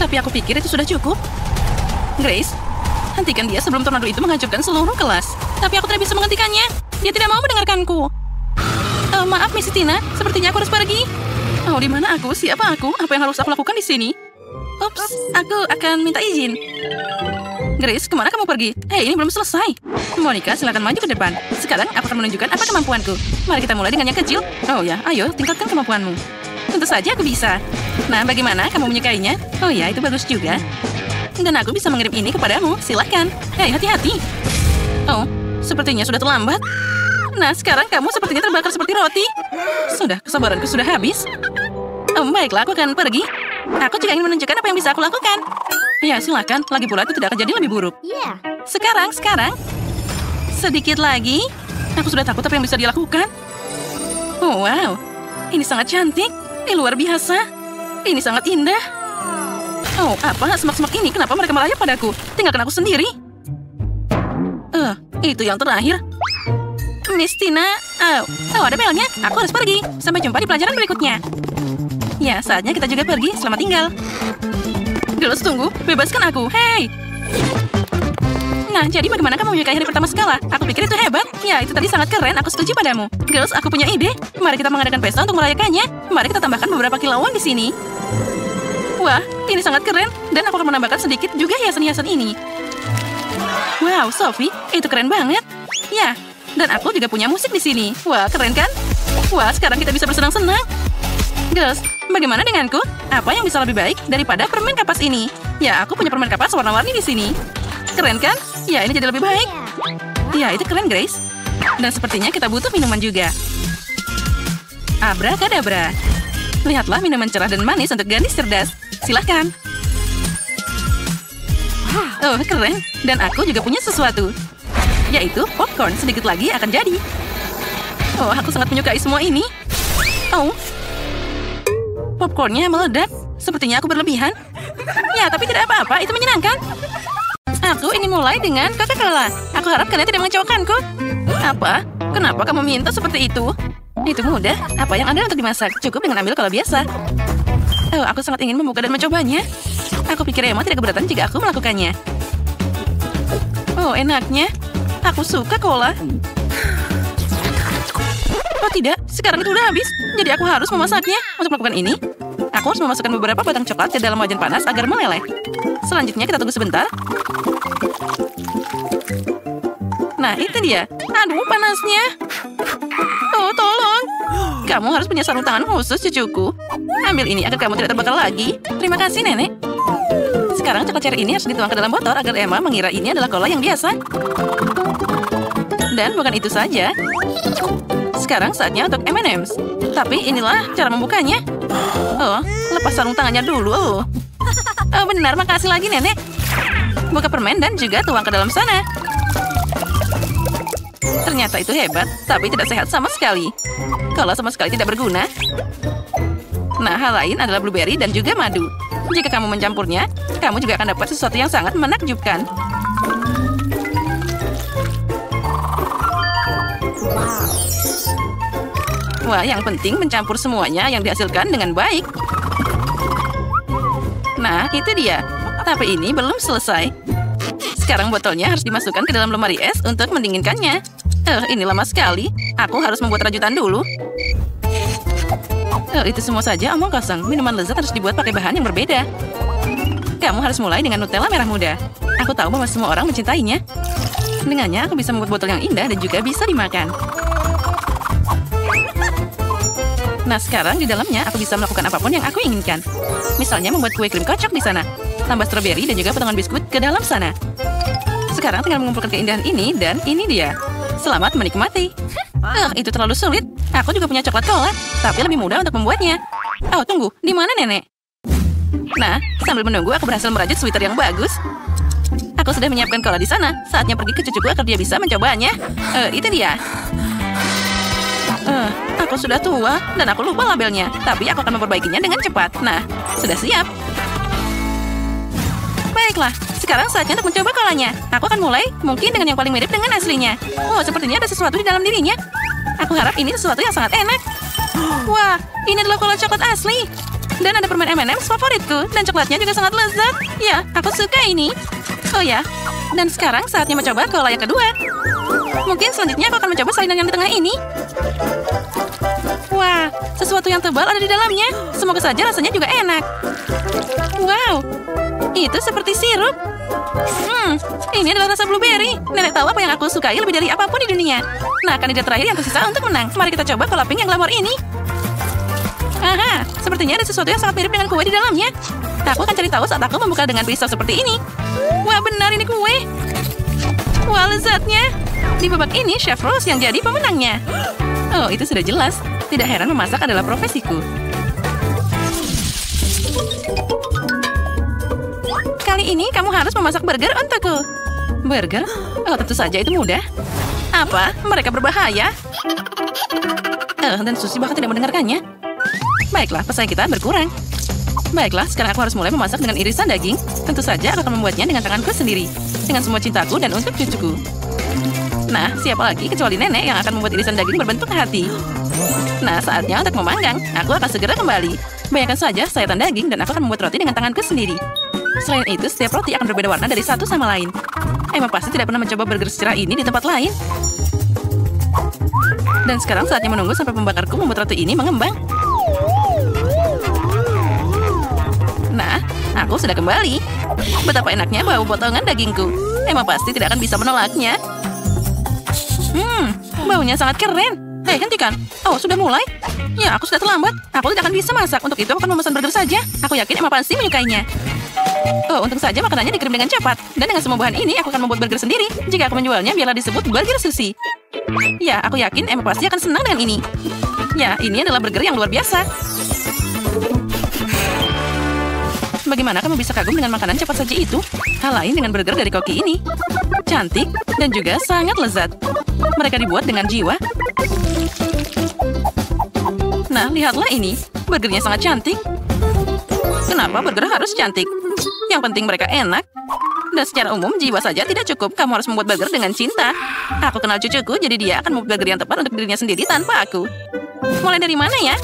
Tapi aku pikir itu sudah cukup. Grace, hentikan dia sebelum tornado itu menghancurkan seluruh kelas. Tapi aku tidak bisa menghentikannya. Dia tidak mau mendengarkanku. Maaf, Miss Tina. Sepertinya aku harus pergi. Oh, di mana aku? Siapa aku? Apa yang harus aku lakukan di sini? Ups, aku akan minta izin. Grace, kemana kamu pergi? Hei, ini belum selesai. Monica, silakan maju ke depan. Sekarang aku akan menunjukkan apa kemampuanku. Mari kita mulai dengan yang kecil. Oh ya, ayo, tingkatkan kemampuanmu. Tentu saja aku bisa. Nah, bagaimana? Kamu menyukainya? Oh ya, itu bagus juga. Dan aku bisa mengirim ini kepadamu. Silakan. Hei, hati-hati. Oh, sepertinya sudah terlambat. Nah, sekarang kamu sepertinya terbakar seperti roti. Sudah, kesabaranku sudah habis. Baiklah, aku akan pergi. Aku juga ingin menunjukkan apa yang bisa aku lakukan. Ya, silakan. Lagi pula itu tidak akan jadi lebih buruk. Sekarang. Sedikit lagi. Aku sudah takut apa yang bisa dia lakukan. Oh, wow. Ini sangat cantik. Ini luar biasa. Ini sangat indah. Oh, apa? Semak-semak ini, kenapa mereka merayap padaku? Tinggalkan aku sendiri. Itu yang terakhir. Miss Tina. Oh, ada belnya. Aku harus pergi. Sampai jumpa di pelajaran berikutnya. Ya, saatnya kita juga pergi. Selamat tinggal. Girls, tunggu. Bebaskan aku. Hei. Nah, jadi bagaimana kamu menyukai hari pertama sekolah? Aku pikir itu hebat. Ya, itu tadi sangat keren. Aku setuju padamu. Girls, aku punya ide. Mari kita mengadakan pesta untuk merayakannya. Mari kita tambahkan beberapa kilauan di sini. Wah, ini sangat keren. Dan aku akan menambahkan sedikit juga hiasan-hiasan ini. Wow, Sophie, itu keren banget. Ya, dan aku juga punya musik di sini. Wah, keren kan? Wah, sekarang kita bisa bersenang-senang. Girls, bagaimana denganku? Apa yang bisa lebih baik daripada permen kapas ini? Ya, aku punya permen kapas warna-warni di sini. Keren kan? Ya, ini jadi lebih baik. Ya, itu keren, Grace. Dan sepertinya kita butuh minuman juga. Abrakadabra. Lihatlah minuman cerah dan manis untuk gadis cerdas. Silahkan. Oh, keren. Dan aku juga punya sesuatu. Yaitu popcorn. Sedikit lagi akan jadi. Oh, aku sangat menyukai semua ini. Oh. Popcornnya meledak. Sepertinya aku berlebihan. Ya, tapi tidak apa-apa. Itu menyenangkan. Aku ingin mulai dengan Coca-Cola. Aku harap kalian tidak mengecewakanku. Apa? Kenapa kamu minta seperti itu? Itu mudah. Apa yang ada untuk dimasak? Cukup dengan ambil cola biasa. Oh, aku sangat ingin membuka dan mencobanya. Aku pikir Emma tidak keberatan jika aku melakukannya. Oh, enaknya. Aku suka cola. Oh tidak, sekarang itu udah habis. Jadi aku harus memasaknya. Untuk melakukan ini, aku harus memasukkan beberapa batang coklat ke dalam wajan panas agar meleleh. Selanjutnya kita tunggu sebentar. Nah, itu dia. Aduh, panasnya. Oh, tolong. Kamu harus punya sarung tangan khusus, cucuku. Ambil ini agar kamu tidak terbakar lagi. Terima kasih, Nenek. Sekarang coklat cherry ini harus dituang ke dalam botol agar Emma mengira ini adalah cola yang biasa. Dan bukan itu saja. Sekarang saatnya untuk M&M's. Tapi inilah cara membukanya. Oh, lepas sarung tangannya dulu. Oh, benar. Makasih lagi, Nenek. Buka permen dan juga tuang ke dalam sana. Ternyata itu hebat, tapi tidak sehat sama sekali. Kalau sama sekali tidak berguna. Nah, hal lain adalah blueberry dan juga madu. Jika kamu mencampurnya, kamu juga akan dapat sesuatu yang sangat menakjubkan. Wah, yang penting mencampur semuanya yang dihasilkan dengan baik. Nah, itu dia. Tapi ini belum selesai. Sekarang botolnya harus dimasukkan ke dalam lemari es untuk mendinginkannya. Ini lama sekali. Aku harus membuat rajutan dulu. Itu semua saja omong kosong. Minuman lezat harus dibuat pakai bahan yang berbeda. Kamu harus mulai dengan Nutella merah muda. Aku tahu bahwa semua orang mencintainya. Dengannya, aku bisa membuat botol yang indah dan juga bisa dimakan. Nah, sekarang di dalamnya aku bisa melakukan apapun yang aku inginkan. Misalnya membuat kue krim kocok di sana. Tambah stroberi dan juga potongan biskuit ke dalam sana. Sekarang tinggal mengumpulkan keindahan ini dan ini dia. Selamat menikmati. Itu terlalu sulit. Aku juga punya coklat cola, tapi lebih mudah untuk membuatnya. Oh, tunggu. Di mana nenek? Nah, sambil menunggu aku berhasil merajut sweater yang bagus. Aku sudah menyiapkan cola di sana. Saatnya pergi ke cucuku agar dia bisa mencobanya. Itu dia. Aku sudah tua dan aku lupa labelnya. Tapi aku akan memperbaikinya dengan cepat. Nah, sudah siap. Baiklah, sekarang saatnya untuk mencoba kolanya. Aku akan mulai mungkin dengan yang paling mirip dengan aslinya. Oh, sepertinya ada sesuatu di dalam dirinya. Aku harap ini sesuatu yang sangat enak. Wah, ini adalah kola coklat asli. Dan ada permen M&M's favoritku. Dan coklatnya juga sangat lezat. Ya, aku suka ini. Oh ya, dan sekarang saatnya mencoba kola yang kedua. Mungkin selanjutnya aku akan mencoba salinan yang di tengah ini. Wah, sesuatu yang tebal ada di dalamnya. Semoga saja rasanya juga enak. Wow, itu seperti sirup. Ini adalah rasa blueberry. Nenek tahu apa yang aku sukai lebih dari apapun di dunia. Nah, kandidat terakhir yang tersisa untuk menang. Mari kita coba kola pink yang glamor ini. Aha, sepertinya ada sesuatu yang sangat mirip dengan kue di dalamnya. Aku akan cari tahu saat aku membuka dengan pisau seperti ini. Wah, benar ini kue. Wah, lezatnya. Di babak ini, Chef Rose yang jadi pemenangnya. Oh, itu sudah jelas. Tidak heran memasak adalah profesiku. Kali ini kamu harus memasak burger untukku. Burger? Oh, tentu saja itu mudah. Apa? Mereka berbahaya? Dan Susi bahkan tidak mendengarkannya. Baiklah, pesaing kita berkurang. Baiklah, sekarang aku harus mulai memasak dengan irisan daging. Tentu saja aku akan membuatnya dengan tanganku sendiri. Dengan semua cintaku dan untuk cucuku. Nah, siapa lagi kecuali nenek yang akan membuat irisan daging berbentuk hati. Nah, saatnya untuk memanggang. Aku akan segera kembali. Bayangkan saja sayatan daging dan aku akan membuat roti dengan tanganku sendiri. Selain itu, setiap roti akan berbeda warna dari satu sama lain. Emma pasti tidak pernah mencoba burger secerah ini di tempat lain. Dan sekarang saatnya menunggu sampai pembakarku membuat roti ini mengembang. Nah, aku sudah kembali. Betapa enaknya bau potongan dagingku. Emma pasti tidak akan bisa menolaknya. Baunya sangat keren. Hei, hentikan. Oh, sudah mulai? Ya, aku sudah terlambat. Aku tidak akan bisa masak. Untuk itu, aku akan memesan burger saja. Aku yakin Emma pasti menyukainya. Oh, untung saja makanannya dikirim dengan cepat. Dan dengan semua bahan ini, aku akan membuat burger sendiri. Jika aku menjualnya, biarlah disebut burger sushi. Ya, aku yakin Emma pasti akan senang dengan ini. Ya, ini adalah burger yang luar biasa. Bagaimana kamu bisa kagum dengan makanan cepat saji itu? Hal lain dengan burger dari koki ini. Cantik dan juga sangat lezat. Mereka dibuat dengan jiwa. Nah, lihatlah ini. Burgernya sangat cantik. Kenapa burger harus cantik? Yang penting mereka enak. Dan secara umum, jiwa saja tidak cukup. Kamu harus membuat burger dengan cinta. Aku kenal cucuku, jadi dia akan membuat burger yang tepat untuk dirinya sendiri tanpa aku. Mulai dari mana ya?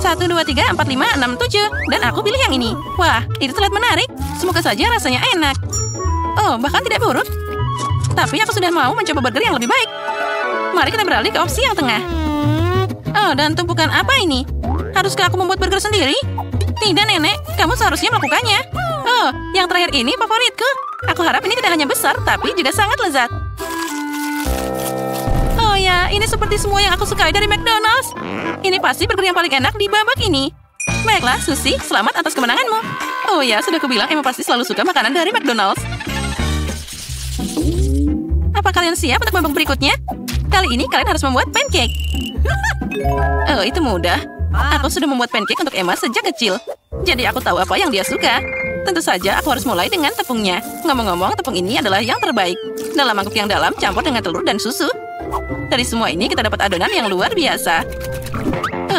1, 2, 3, 4, 5, 6, 7. Dan aku pilih yang ini. Wah, itu terlihat menarik. Semoga saja rasanya enak. Oh, bahkan tidak buruk. Tapi aku sudah mau mencoba burger yang lebih baik. Mari kita beralih ke opsi yang tengah. Oh, dan tumpukan apa ini? Haruskah aku membuat burger sendiri? Tidak, nenek. Kamu seharusnya melakukannya. Oh, yang terakhir ini favoritku. Aku harap ini tidak hanya besar, tapi juga sangat lezat. Oh ya, ini seperti semua yang aku sukai dari McDonald's. Ini pasti burger yang paling enak di babak ini. Baiklah, Susi, selamat atas kemenanganmu. Oh ya, sudah kubilang Emma pasti selalu suka makanan dari McDonald's. Apa kalian siap untuk babak berikutnya? Kali ini kalian harus membuat pancake. Oh, itu mudah. Aku sudah membuat pancake untuk Emma sejak kecil. Jadi aku tahu apa yang dia suka. Tentu saja aku harus mulai dengan tepungnya. Ngomong-ngomong, tepung ini adalah yang terbaik. Dalam mangkuk yang dalam, campur dengan telur dan susu. Dari semua ini, kita dapat adonan yang luar biasa.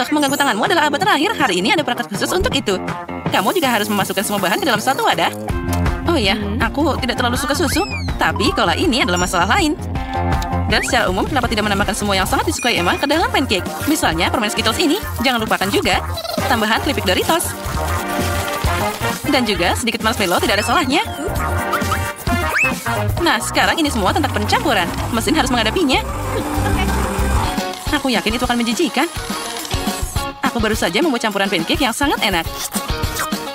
Mengganggu tanganmu adalah abad terakhir. Hari ini ada perangkat khusus untuk itu. Kamu juga harus memasukkan semua bahan ke dalam satu wadah. Oh ya, aku tidak terlalu suka susu. Tapi kalau ini adalah masalah lain. Dan secara umum, kenapa tidak menambahkan semua yang sangat disukai Emma ke dalam pancake? Misalnya, permen Skittles ini. Jangan lupakan juga tambahan keripik Doritos. Dan juga sedikit marshmallow tidak ada salahnya. Nah, sekarang ini semua tentang pencampuran. Mesin harus menghadapinya. Aku yakin itu akan menjijikan. Aku baru saja membuat campuran pancake yang sangat enak.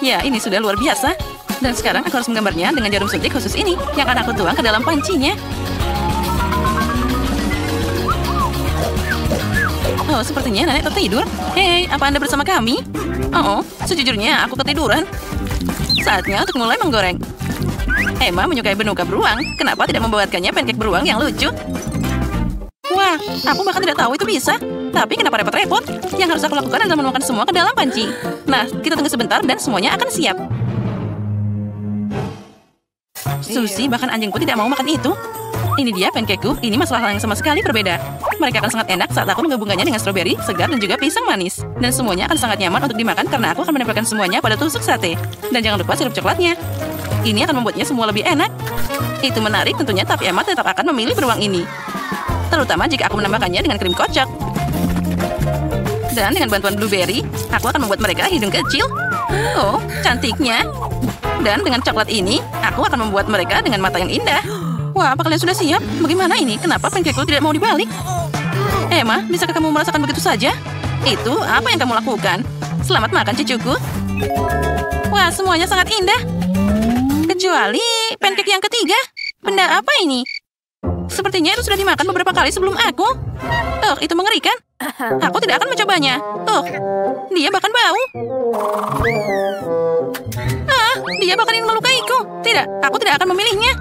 Ya, ini sudah luar biasa. Dan sekarang aku harus menggambarnya dengan jarum suntik khusus ini yang akan aku tuang ke dalam pancinya. Oh, sepertinya nenek tertidur. Hei, apa Anda bersama kami? Oh, sejujurnya aku ketiduran. Saatnya untuk mulai menggoreng. Emma menyukai benuka beruang. Kenapa tidak membuatkannya pancake beruang yang lucu? Wah, aku bahkan tidak tahu itu bisa. Tapi kenapa repot-repot? Yang harus aku lakukan adalah menuangkan semua ke dalam panci. Nah, kita tunggu sebentar dan semuanya akan siap. Susi, bahkan anjingku tidak mau makan itu. Ini dia pancakeku. Ini masalah yang sama sekali berbeda. Mereka akan sangat enak saat aku menggabungkannya dengan stroberi, segar, dan juga pisang manis. Dan semuanya akan sangat nyaman untuk dimakan karena aku akan menempelkan semuanya pada tusuk sate. Dan jangan lupa sirup coklatnya. Ini akan membuatnya semua lebih enak. Itu menarik tentunya, tapi Emma tetap akan memilih beruang ini. Terutama jika aku menambahkannya dengan krim kocok. Dan dengan bantuan blueberry, aku akan membuat mereka hidung kecil. Oh, cantiknya. Dan dengan coklat ini, aku akan membuat mereka dengan mata yang indah. Wah, apa kalian sudah siap? Bagaimana ini? Kenapa pancake-ku tidak mau dibalik? Emma, bisakah kamu merasakan begitu saja? Itu apa yang kamu lakukan? Selamat makan, cucuku. Wah, semuanya sangat indah. Kecuali pancake yang ketiga. Benda apa ini? Sepertinya itu sudah dimakan beberapa kali sebelum aku. Itu mengerikan. Aku tidak akan mencobanya. Dia bahkan bau. Dia bahkan ingin melukaiku. Tidak, aku tidak akan memilihnya.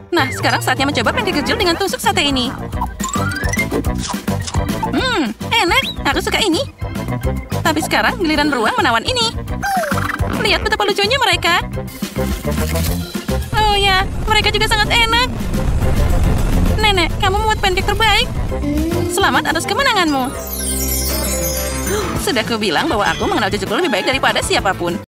Nah, sekarang saatnya mencoba pancake kecil dengan tusuk sate ini. Enak. Aku suka ini. Tapi sekarang giliran beruang menawan ini. Lihat betapa lucunya mereka. Oh ya, mereka juga sangat enak. Nenek, kamu membuat pancake terbaik. Selamat atas kemenanganmu. Sudah kubilang bahwa aku mengenal cucuku lebih baik daripada siapapun.